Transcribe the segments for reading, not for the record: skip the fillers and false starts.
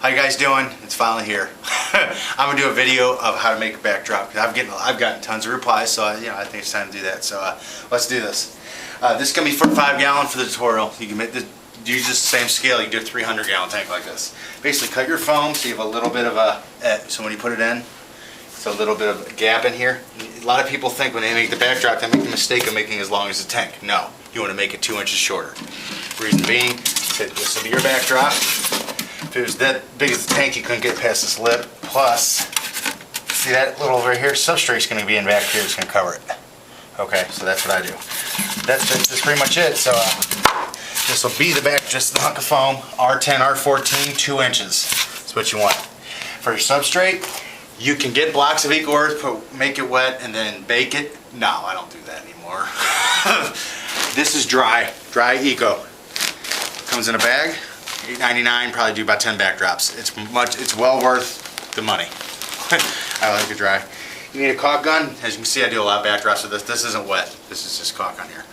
How you guys doing? It's finally here. I'm gonna do a video of how to make a backdrop because I've gotten tons of replies, so I think it's time to do that. So let's do this. This is gonna be for 5 gallon for the tutorial. You can use the same scale. You can do a 300 gallon tank like this. Basically, cut your foam so you have a little bit of a so when you put it in, it's a little bit of a gap in here. A lot of people think when they make the backdrop, they make the mistake of making it as long as the tank. No, you want to make it 2 inches shorter. Reason being, this will be your backdrop. If it was that big as the tank, you couldn't get past this lip. Plus, see that little over here? Substrate's going to be in back here. It's going to cover it. Okay, so that's what I do. That's pretty much it. So this will be the back, just the hunk of foam. R10, R14, 2 inches. That's what you want. For your substrate, you can get blocks of equal earth, make it wet, and then bake it. No, I don't do that anymore. This is dry eco. Comes in a bag. $8.99, probably do about 10 backdrops. It's well worth the money. I like it dry. You need a caulk gun. As you can see, I do a lot of backdrops with this. This isn't wet. This is just caulk on here.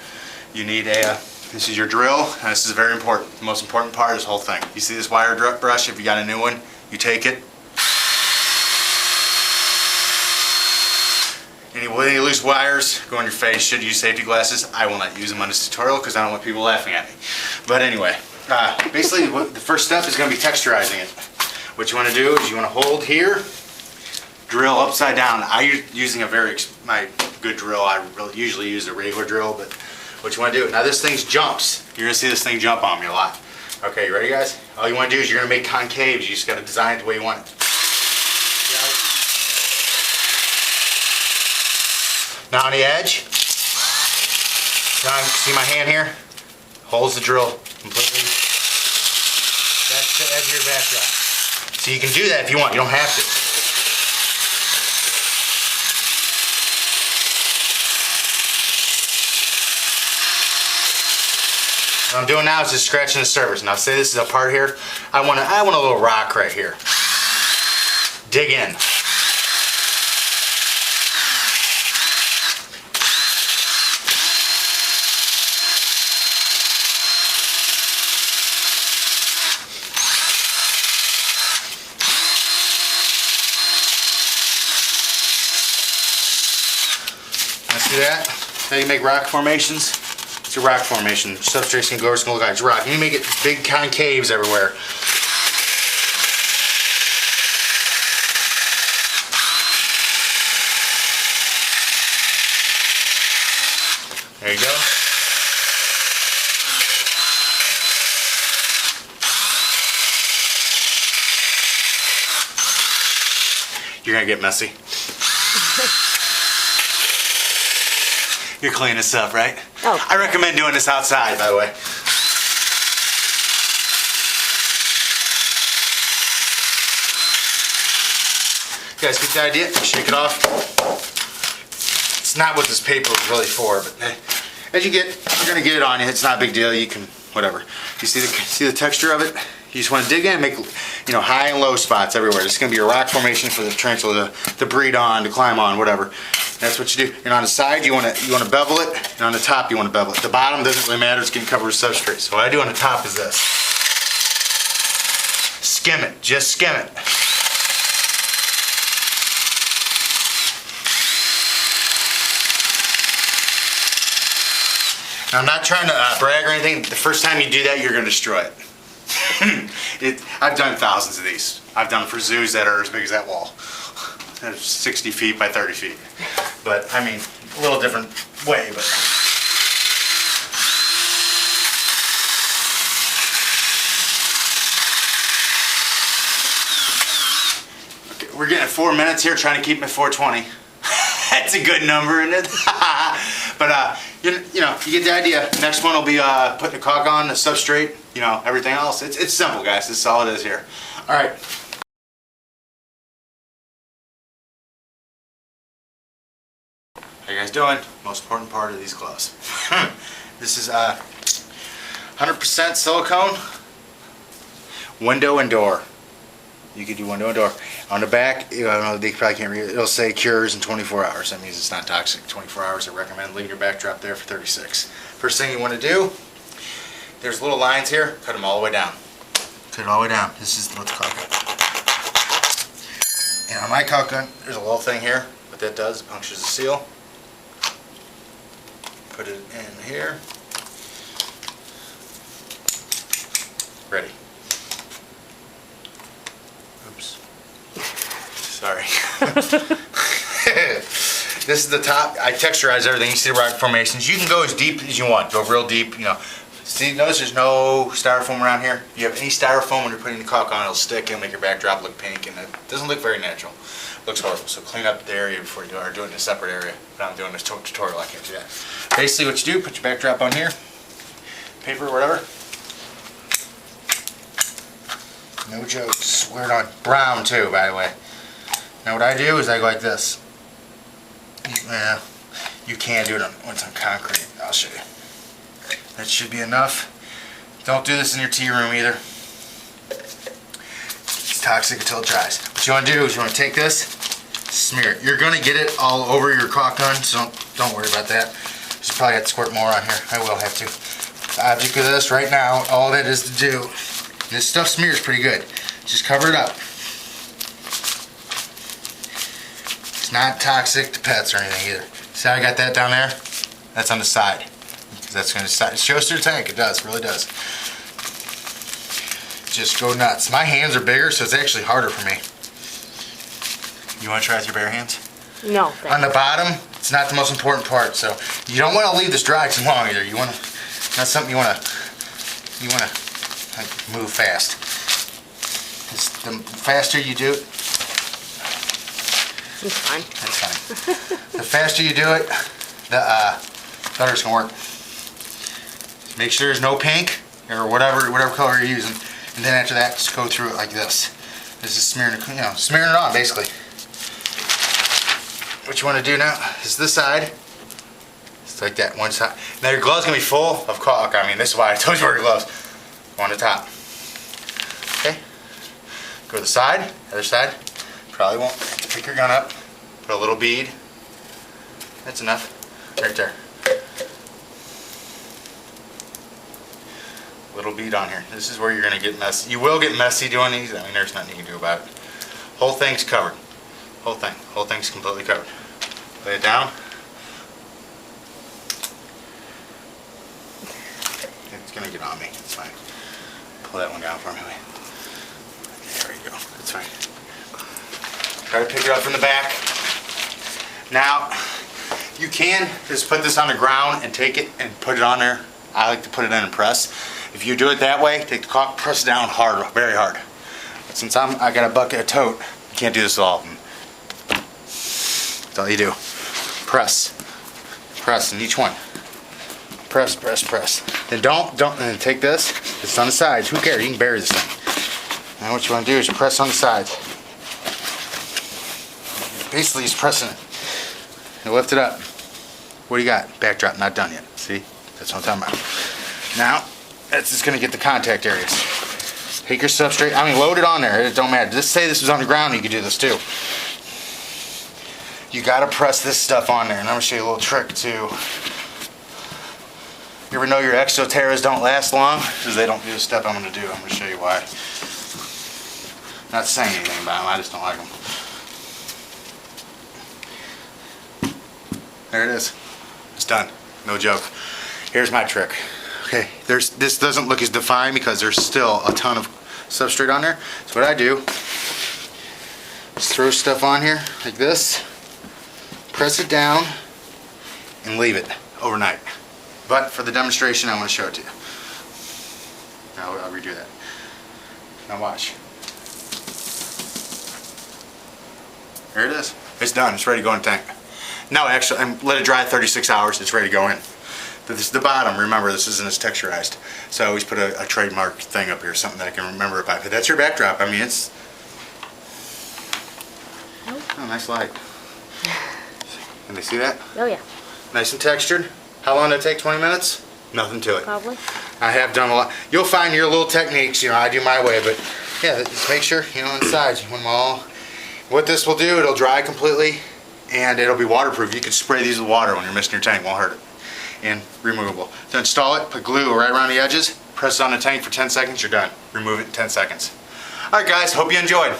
You need this is your drill. And this is very important. The most important part of this whole thing. You see this wire brush? If you got a new one, you take it. Any loose wires go on your face. Should use safety glasses. I will not use them on this tutorial because I don't want people laughing at me. But anyway. Basically, the first step is going to be texturizing it. What you want to do is you want to hold here, drill upside down. I'm using my good drill. I usually use a regular drill, but what you want to do, now this thing jumps. You're going to see this thing jump on me a lot. Okay, you ready guys? All you want to do is you're going to make concaves. You just got to design it the way you want it. Now on the edge, see my hand here? Holds the drill completely. That's the edge of your backdrop. So you can do that if you want, you don't have to. What I'm doing now is just scratching the surface. Now say this is a part here. I want a little rock right here. Dig in. See that? How you make rock formations? It's a rock formation. Substrate's gonna go where it's gonna look like it's rock. You make it big concaves everywhere. There you go. You're gonna get messy. You're cleaning this up, right? Oh. I recommend doing this outside, by the way. You guys get the idea? Shake it off. It's not what this paper is really for, but as you're gonna get it on you. It's not a big deal. You can, whatever. You see the texture of it? You just want to dig in and make, high and low spots everywhere. This is going to be a rock formation for the tarantula to breed on, to climb on, whatever. That's what you do. And on the side, you want to bevel it, and on the top, you want to bevel it. The bottom doesn't really matter. It's getting covered with substrate. So what I do on the top is this. Skim it. Just skim it. Now, I'm not trying to brag or anything. The first time you do that, you're going to destroy it. I've done thousands of these. I've done them for zoos that are as big as that wall. That's 60 feet by 30 feet. But, I mean, a little different way, but... Okay, we're getting 4 minutes here, trying to keep them at 420. That's a good number, isn't it? But, you get the idea. Next one will be putting the caulk on, the substrate, everything else. It's simple, guys. This is all it is here. All right. How you guys doing? Most important part of these gloves. This is 100% silicone, window and door. You could do window and door. On the back, I don't know, they probably can't read it. It'll say cures in 24 hours. That means it's not toxic. 24 hours, I recommend leaving your backdrop there for 36. First thing you want to do, there's little lines here, cut them all the way down. Put it all the way down. This is what's caulk gun. And on my caulk gun, there's a little thing here. What that does, it punctures the seal. Put it in here. Ready. Oops. Sorry. This is the top. I texturize everything. You see the rock formations. You can go as deep as you want. Go real deep, you know. See, notice there's no styrofoam around here. If you have any styrofoam when you're putting the caulk on, it'll stick and make your backdrop look pink, and it doesn't look very natural. It looks horrible. So clean up the area before you do it, or do it in a separate area. But I'm doing this tutorial, I can't do that. Basically what you do, put your backdrop on here, paper or whatever. No joke, swear it on. Brown too, by the way. Now what I do is I go like this. Yeah, you can do it when it's on concrete. I'll show you. That should be enough. Don't do this in your tea room either. It's toxic until it dries. What you want to do is you want to take this, smear it. You're going to get it all over your caulk gun, so don't worry about that. Just probably have to squirt more on here. I will have to. The object of this right now, all that is to do, this stuff smears pretty good. Just cover it up. It's not toxic to pets or anything either. See how I got that down there? That's on the side. That's going to, it shows through the tank. It does, really does. Just go nuts. My hands are bigger, so it's actually harder for me. You want to try with your bare hands? No. On the bottom, it's not the most important part, so you don't want to leave this dry too long either. You want to, that's something you want to like, move fast. The faster you do it, it's fine. that's fine. The faster you do it, the better it's going to work. Make sure there's no pink or whatever color you're using, and then after that, just go through it like this. This is smearing it, smearing it on basically. What you want to do now is this side. It's like that one side. Now your glove's gonna be full of caulk. I mean, this is why I told you to wear your gloves. On the top. Okay. Go to the side. Other side. Probably won't. Pick your gun up. Put a little bead. That's enough. Right there. Little bead on here. This is where you're going to get messy. You will get messy doing these. I mean, there's nothing you can do about it. Whole thing's covered. Whole thing. Whole thing's completely covered. Lay it down. It's going to get on me. It's fine. Pull that one down for me. There we go. That's fine. Try to pick it up from the back. Now, you can just put this on the ground and take it and put it on there. I like to put it in and press. If you do it that way, take the caulk, press it down hard, very hard. But since I got a bucket of tote, you can't do this all of them. That's all you do. Press. Press in each one. Press, press, press. Then don't, and then take this. It's on the sides. Who cares? You can bury this thing. Now what you want to do is you press on the sides. Basically, just pressing it. You lift it up. What do you got? Backdrop, not done yet. See? That's what I'm talking about. Now, that's just going to get the contact areas. Take your substrate. I mean, load it on there. It don't matter. Just say this was on the ground. You could do this too. You got to press this stuff on there. And I'm going to show you a little trick too. You ever know your Exoterras don't last long? Because they don't do the step I'm going to do. I'm going to show you why. Not saying anything about them. I just don't like them. There it is. It's done. No joke. Here's my trick. Okay, this doesn't look as defined because there's still a ton of substrate on there. So what I do is throw stuff on here like this, press it down, and leave it overnight. But for the demonstration, I want to show it to you. Now I'll redo that. Now watch. There it is. It's done. It's ready to go in the tank. No, actually, let it dry 36 hours. It's ready to go in. But this is the bottom. Remember, this isn't as texturized. So I always put a trademark thing up here, something that I can remember about. But that's your backdrop. I mean, it's... Oh, nice light. Can they see that? Oh, yeah. Nice and textured. How long did it take? 20 minutes? Nothing to it. Probably. I have done a lot. You'll find your little techniques. You know, I do my way, but yeah, just make sure, you know, on the sides, you want them all. What this will do, it'll dry completely, and it'll be waterproof. You can spray these with water when you're missing your tank. Won't hurt it. And removable. To install it, put glue right around the edges, Press it on the tank for 10 seconds, you're done. Remove it in 10 seconds. Alright guys, hope you enjoyed.